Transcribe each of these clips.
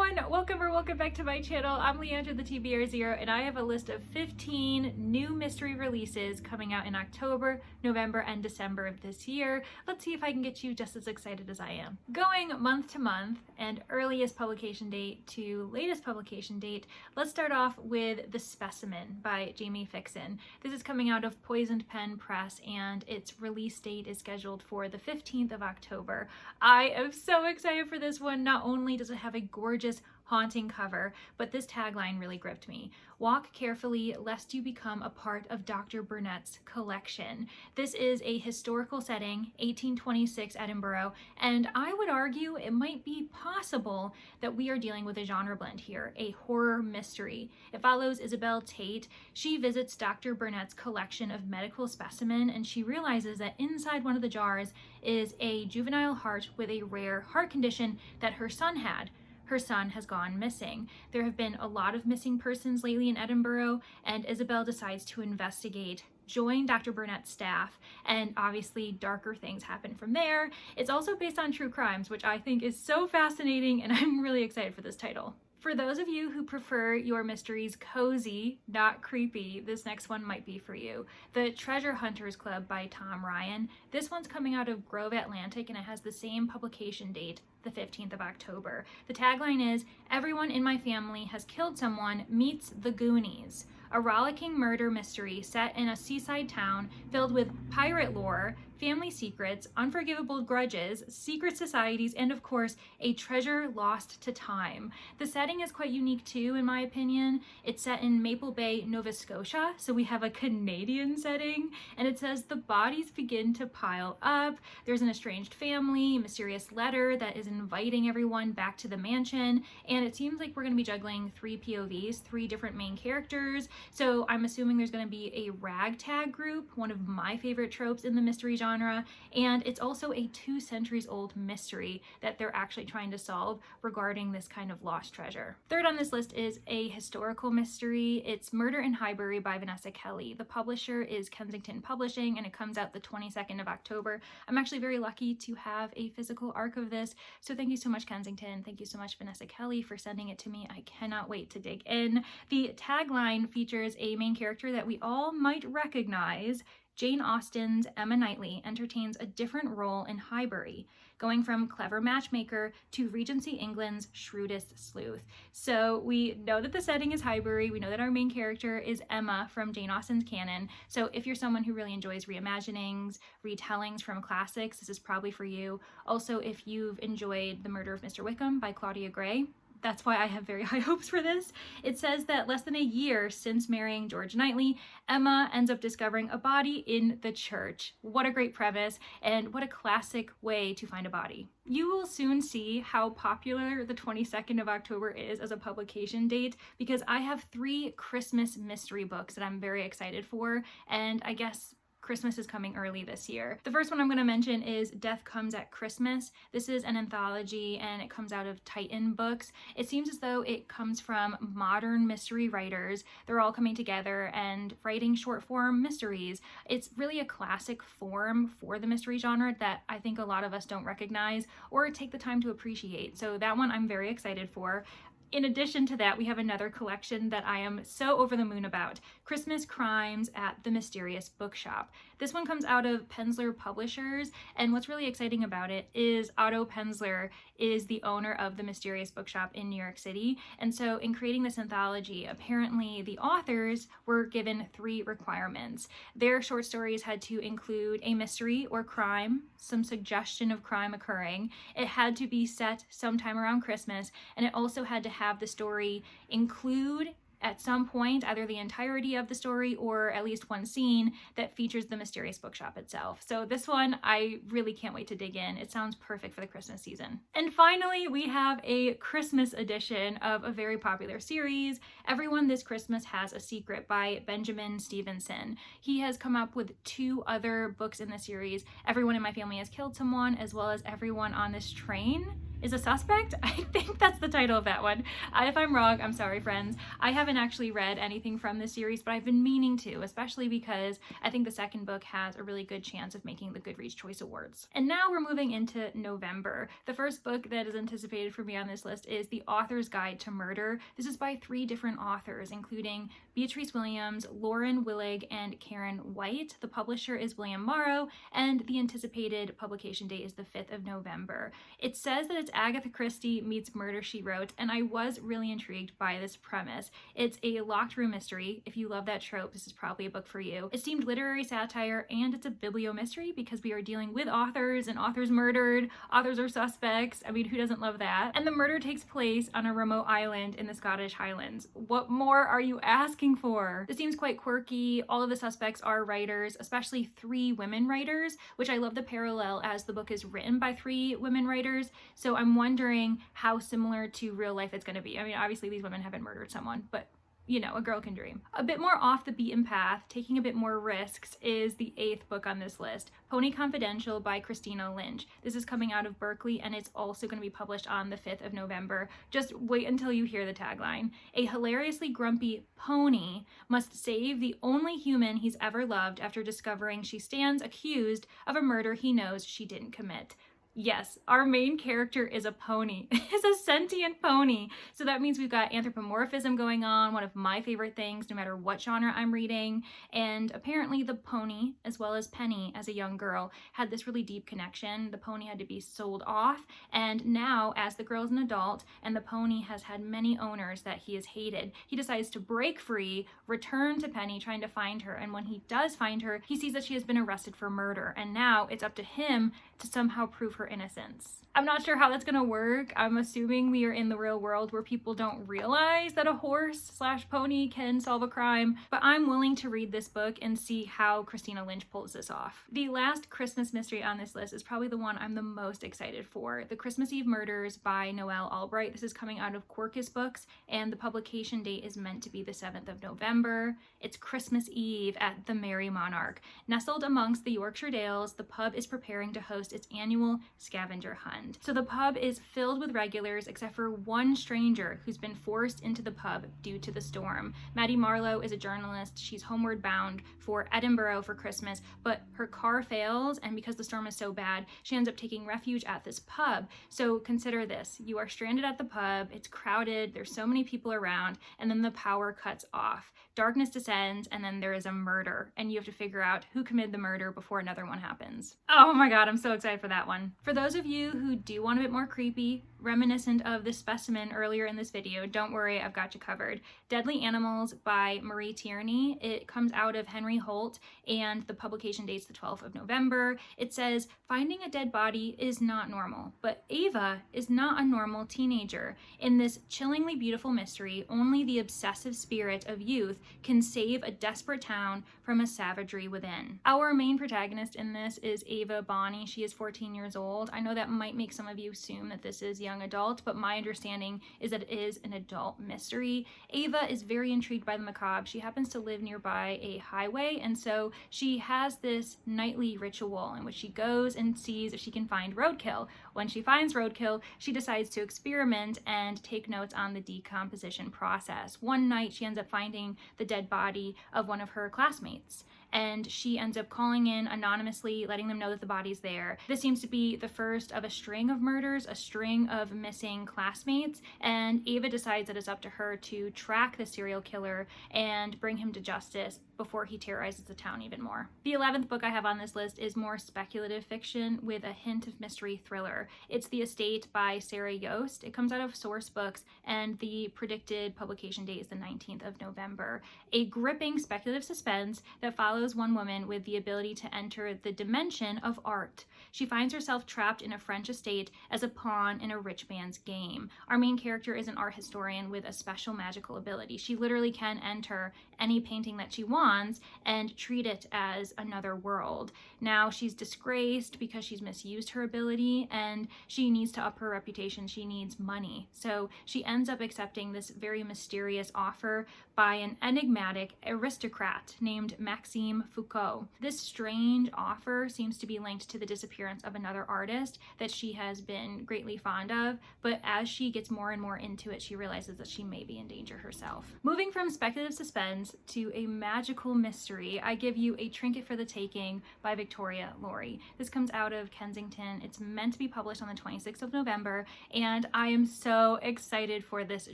everyone, welcome back to my channel. I'm Leandra, the TBR0, and I have a list of 15 new mystery releases coming out in October, November, and December of this year. Let's see if I can get you just as excited as I am. Going month to month and earliest publication date to latest publication date, let's start off with The Specimen by Jamie Fixon. This is coming out of Poisoned Pen Press, and its release date is scheduled for the 15th of October. I am so excited for this one. Not only does it have a gorgeous, haunting cover, but this tagline really gripped me. Walk carefully lest you become a part of Dr. Burnett's collection. This is a historical setting, 1826 Edinburgh, and I would argue it might be possible that we are dealing with a genre blend here, a horror mystery. It follows Isabel Tate. She visits Dr. Burnett's collection of medical specimens, and she realizes that inside one of the jars is a juvenile heart with a rare heart condition that her son had. Her son has gone missing. There have been a lot of missing persons lately in Edinburgh, and Isabel decides to investigate, join Dr. Burnett's staff, and obviously darker things happen from there. It's also based on true crimes, which I think is so fascinating, and I'm really excited for this title. For those of you who prefer your mysteries cozy, not creepy, this next one might be for you. The Treasure Hunters Club by Tom Ryan. This one's coming out of Grove Atlantic, and it has the same publication date, the 15th of October. The tagline is, "Everyone in my family has killed someone meets the Goonies." A rollicking murder mystery set in a seaside town filled with pirate lore, family secrets, unforgivable grudges, secret societies, and of course, a treasure lost to time. The setting is quite unique too, in my opinion. It's set in Maple Bay, Nova Scotia, so we have a Canadian setting, and it says the bodies begin to pile up. There's an estranged family, mysterious letter that is inviting everyone back to the mansion, and it seems like we're going to be juggling 3 POVs, 3 different main characters. So I'm assuming there's going to be a ragtag group, one of my favorite tropes in the mystery genre, and it's also a 2 centuries old mystery that they're actually trying to solve regarding this kind of lost treasure. Third on this list is a historical mystery. It's Murder in Highbury by Vanessa Kelly. The publisher is Kensington Publishing, and it comes out the 22nd of October. I'm actually very lucky to have a physical arc of this, so thank you so much, Kensington. Thank you so much, Vanessa Kelly, for sending it to me. I cannot wait to dig in. The tagline features a main character that we all might recognize. Jane Austen's Emma Knightley entertains a different role in Highbury, going from clever matchmaker to Regency England's shrewdest sleuth. So we know that the setting is Highbury. We know that our main character is Emma from Jane Austen's canon. So if you're someone who really enjoys reimaginings, retellings from classics, this is probably for you. Also, if you've enjoyed The Murder of Mr. Wickham by Claudia Gray, that's why I have very high hopes for this. It says that less than a year since marrying George Knightley, Emma ends up discovering a body in the church. What a great premise, and what a classic way to find a body. You will soon see how popular the 22nd of October is as a publication date, because I have 3 Christmas mystery books that I'm very excited for, and I guess Christmas is coming early this year. The first one I'm going to mention is Death Comes at Christmas. This is an anthology, and it comes out of Titan Books. It seems as though it comes from modern mystery writers. They're all coming together and writing short form mysteries. It's really a classic form for the mystery genre that I think a lot of us don't recognize or take the time to appreciate. So that one I'm very excited for. In addition to that, we have another collection that I am so over the moon about, Christmas Crimes at the Mysterious Bookshop. This one comes out of Penzler Publishers, and what's really exciting about it is Otto Penzler is the owner of the Mysterious Bookshop in New York City, and so in creating this anthology, apparently the authors were given 3 requirements. Their short stories had to include a mystery or crime, some suggestion of crime occurring. It had to be set sometime around Christmas, and it also had to have the story include at some point either the entirety of the story or at least one scene that features the Mysterious Bookshop itself. So this one, I really can't wait to dig in. It sounds perfect for the Christmas season. And finally, we have a Christmas edition of a very popular series, Everyone This Christmas Has a Secret by Benjamin Stevenson. He has come up with 2 other books in the series, Everyone in My Family Has Killed Someone, as well as Everyone on This Train is a suspect. I think that's the title of that one. If I'm wrong, I'm sorry, friends. I haven't actually read anything from this series, but I've been meaning to, especially because I think the second book has a really good chance of making the Goodreads Choice Awards. And now we're moving into November. The first book that is anticipated for me on this list is The Author's Guide to Murder. This is by 3 different authors, including Beatrice Williams, Lauren Willig, and Karen White. The publisher is William Morrow, and the anticipated publication date is the 5th of November. It says that it's Agatha Christie meets Murder, She Wrote, and I was really intrigued by this premise. It's a locked room mystery. If you love that trope, this is probably a book for you. It's themed literary satire, and it's a bibliomystery because we are dealing with authors, and authors murdered, authors are suspects. I mean, who doesn't love that? And the murder takes place on a remote island in the Scottish Highlands. What more are you asking for? This seems quite quirky. All of the suspects are writers, especially 3 women writers, which I love the parallel as the book is written by 3 women writers. So I'm wondering how similar to real life it's going to be. I mean, obviously these women haven't murdered someone, but you know, a girl can dream. A bit more off the beaten path, taking a bit more risks, is the 8th book on this list, Pony Confidential by Christina Lynch. This is coming out of Berkeley, and it's also going to be published on the 5th of November. Just wait until you hear the tagline. A hilariously grumpy pony must save the only human he's ever loved after discovering she stands accused of a murder he knows she didn't commit. Yes, our main character is a pony. It's a sentient pony. So that means we've got anthropomorphism going on, one of my favorite things, no matter what genre I'm reading. And apparently the pony, as well as Penny as a young girl, had this really deep connection. The pony had to be sold off. And now, as the girl is an adult and the pony has had many owners that he has hated, he decides to break free, return to Penny, trying to find her. And when he does find her, he sees that she has been arrested for murder. And now it's up to him to somehow prove her innocence. I'm not sure how that's gonna work. I'm assuming we are in the real world where people don't realize that a horse/pony can solve a crime, but I'm willing to read this book and see how Christina Lynch pulls this off. The last Christmas mystery on this list is probably the one I'm the most excited for, The Christmas Eve Murders by Noelle Albright. This is coming out of Quercus Books, and the publication date is meant to be the 7th of November. It's Christmas Eve at the Merry Monarch. Nestled amongst the Yorkshire Dales, the pub is preparing to host its annual scavenger hunt. So the pub is filled with regulars except for one stranger who's been forced into the pub due to the storm. Maddie Marlowe is a journalist. She's homeward bound for Edinburgh for Christmas, but her car fails, and because the storm is so bad, she ends up taking refuge at this pub. So consider this. You are stranded at the pub, it's crowded, there's so many people around, and then the power cuts off. Darkness descends, and then there is a murder, and you have to figure out who committed the murder before another one happens. Oh my god, I'm so excited for that one. For those of you who do want a bit more creepy, reminiscent of the specimen earlier in this video, don't worry, I've got you covered. Deadly Animals by Marie Tierney. It comes out of Henry Holt, and the publication date's the 12th of November. It says, finding a dead body is not normal, but Ava is not a normal teenager. In this chillingly beautiful mystery, only the obsessive spirit of youth can save a desperate town from a savagery within. Our main protagonist in this is Ava Bonney. She is 14 years old. I know that might make some of you assume that this is young adult, but my understanding is that it is an adult mystery. Ava is very intrigued by the macabre. She happens to live nearby a highway, and so she has this nightly ritual in which she goes and sees if she can find roadkill. When she finds roadkill, she decides to experiment and take notes on the decomposition process. One night, she ends up finding the dead body of one of her classmates, and she ends up calling in anonymously, letting them know that the body's there. This seems to be the first of a string of murders, a string of missing classmates, and Ava decides that it's up to her to track the serial killer and bring him to justice before he terrorizes the town even more. The 11th book I have on this list is more speculative fiction with a hint of mystery thriller. It's The Estate by Sarah Yost. It comes out of Source Books, and the predicted publication date is the 19th of November. A gripping speculative suspense that follows one woman with the ability to enter the dimension of art. She finds herself trapped in a French estate as a pawn in a rich man's game. Our main character is an art historian with a special magical ability. She literally can enter any painting that she wants and treat it as another world. Now she's disgraced because she's misused her ability, and she needs to up her reputation. She needs money. So she ends up accepting this very mysterious offer by an enigmatic aristocrat named Maxime name Foucault. This strange offer seems to be linked to the disappearance of another artist that she has been greatly fond of, but as she gets more and more into it, she realizes that she may be in danger herself. Moving from speculative suspense to a magical mystery, I give you A Trinket for the Taking by Victoria Laurie. This comes out of Kensington. It's meant to be published on the 26th of November, and I am so excited for this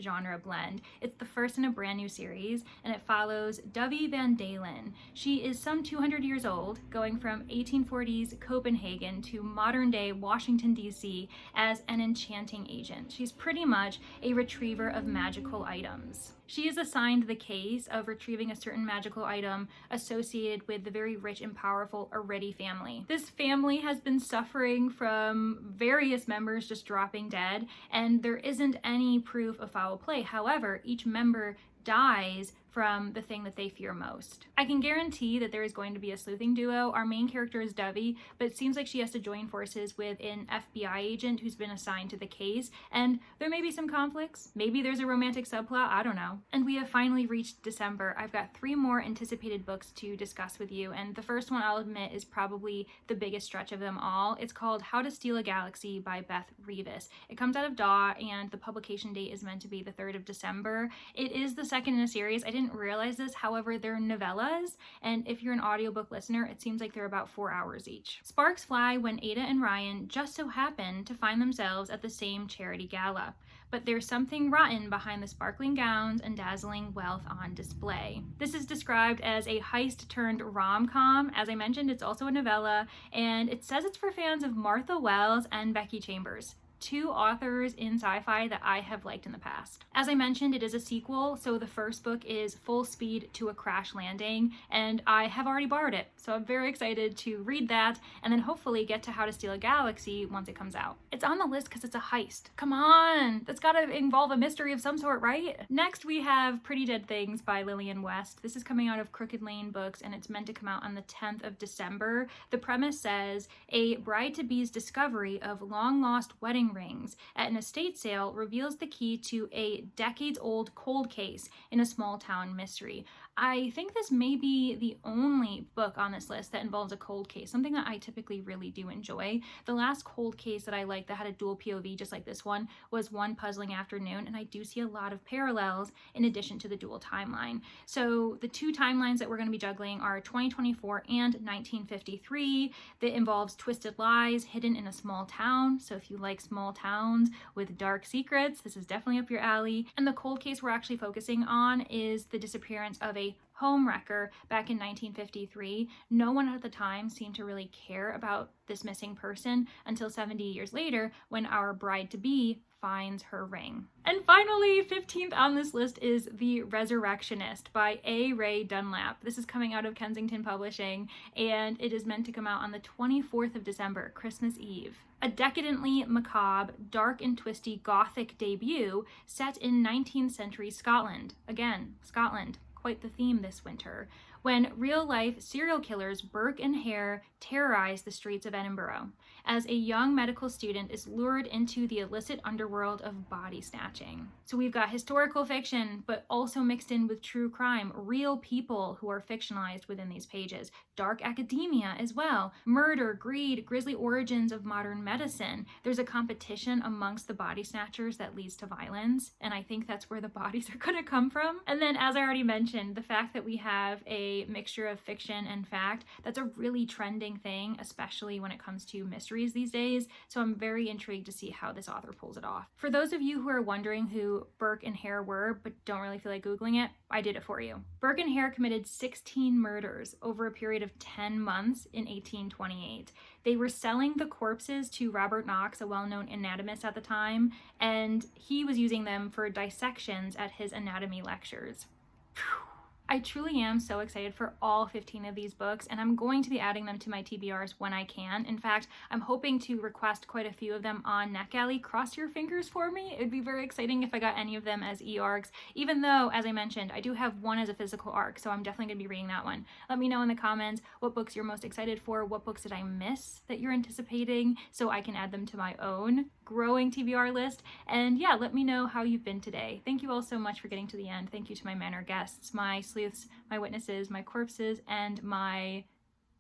genre blend. It's the first in a brand new series, and it follows Dovey Van Dalen. She is some 200 years old, going from 1840s Copenhagen to modern day Washington, D.C. as an enchanting agent. She's pretty much a retriever of magical items. She is assigned the case of retrieving a certain magical item associated with the very rich and powerful Areti family. This family has been suffering from various members just dropping dead, and there isn't any proof of foul play. However, each member dies from the thing that they fear most. I can guarantee that there is going to be a sleuthing duo. Our main character is Dovey, but it seems like she has to join forces with an FBI agent who's been assigned to the case, and there may be some conflicts. Maybe there's a romantic subplot, I don't know. And we have finally reached December. I've got 3 more anticipated books to discuss with you, and the first one, I'll admit, is probably the biggest stretch of them all. It's called How to Steal a Galaxy by Beth Revis. It comes out of DAW, and the publication date is meant to be the 3rd of December. It is the second in a series. I didn't realize this, however, they're novellas, and if you're an audiobook listener, it seems like they're about 4 hours each. Sparks fly when Ada and Ryan just so happen to find themselves at the same charity gala, but there's something rotten behind the sparkling gowns and dazzling wealth on display. This is described as a heist turned rom-com. As I mentioned, it's also a novella, and it says it's for fans of Martha Wells and Becky Chambers, 2 authors in sci-fi that I have liked in the past. As I mentioned, it is a sequel, so the first book is Full Speed to a Crash Landing, and I have already borrowed it, so I'm very excited to read that and then hopefully get to How to Steal a Galaxy once it comes out. It's on the list because it's a heist. Come on, that's gotta involve a mystery of some sort, right? Next, we have Pretty Dead Things by Lillian West. This is coming out of Crooked Lane Books, and it's meant to come out on the 10th of December. The premise says, a bride-to-be's discovery of long-lost wedding rings at an estate sale reveals the key to a decades-old cold case in a small-town mystery. I think this may be the only book on this list that involves a cold case, something that I typically really do enjoy. The last cold case that I liked that had a dual POV just like this one was One Puzzling Afternoon, and I do see a lot of parallels in addition to the dual timeline. So the 2 timelines that we're going to be juggling are 2024 and 1953 that involves twisted lies hidden in a small town. So if you like small towns with dark secrets, this is definitely up your alley. And the cold case we're actually focusing on is the disappearance of a home wrecker back in 1953. No one at the time seemed to really care about this missing person until 70 years later when our bride-to-be finds her ring. And finally, 15th on this list is The Resurrectionist by A. Ray Dunlap. This is coming out of Kensington Publishing, and it is meant to come out on the 24th of December, Christmas Eve. A decadently macabre, dark and twisty Gothic debut set in 19th century Scotland. Again, Scotland. Quite the theme this winter, when real-life serial killers Burke and Hare terrorize the streets of Edinburgh, as a young medical student is lured into the illicit underworld of body snatching. So we've got historical fiction, but also mixed in with true crime, real people who are fictionalized within these pages, dark academia as well, murder, greed, grisly origins of modern medicine. There's a competition amongst the body snatchers that leads to violence, and I think that's where the bodies are gonna come from. And then, as I already mentioned, the fact that we have a mixture of fiction and fact, that's a really trending thing, especially when it comes to mysteries these days, so I'm very intrigued to see how this author pulls it off. For those of you who are wondering who Burke and Hare were, but don't really feel like Googling it, I did it for you. Burke and Hare committed 16 murders over a period of 10 months in 1828. They were selling the corpses to Robert Knox, a well-known anatomist at the time, and he was using them for dissections at his anatomy lectures. Whew. I truly am so excited for all 15 of these books, and I'm going to be adding them to my TBRs when I can. In fact, I'm hoping to request quite a few of them on NetGalley. Cross your fingers for me. It'd be very exciting if I got any of them as e-arcs, even though, as I mentioned, I do have one as a physical arc, so I'm definitely going to be reading that one. Let me know in the comments what books you're most excited for, what books did I miss that you're anticipating, so I can add them to my own growing TBR list. And yeah, let me know how you've been today. Thank you all so much for getting to the end. Thank you to my manor guests, my sleuths, my witnesses, my corpses, and my...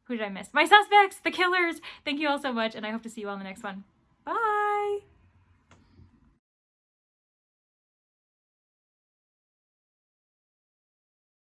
who did I miss? My suspects, the killers. Thank you all so much, and I hope to see you all in the next one. Bye!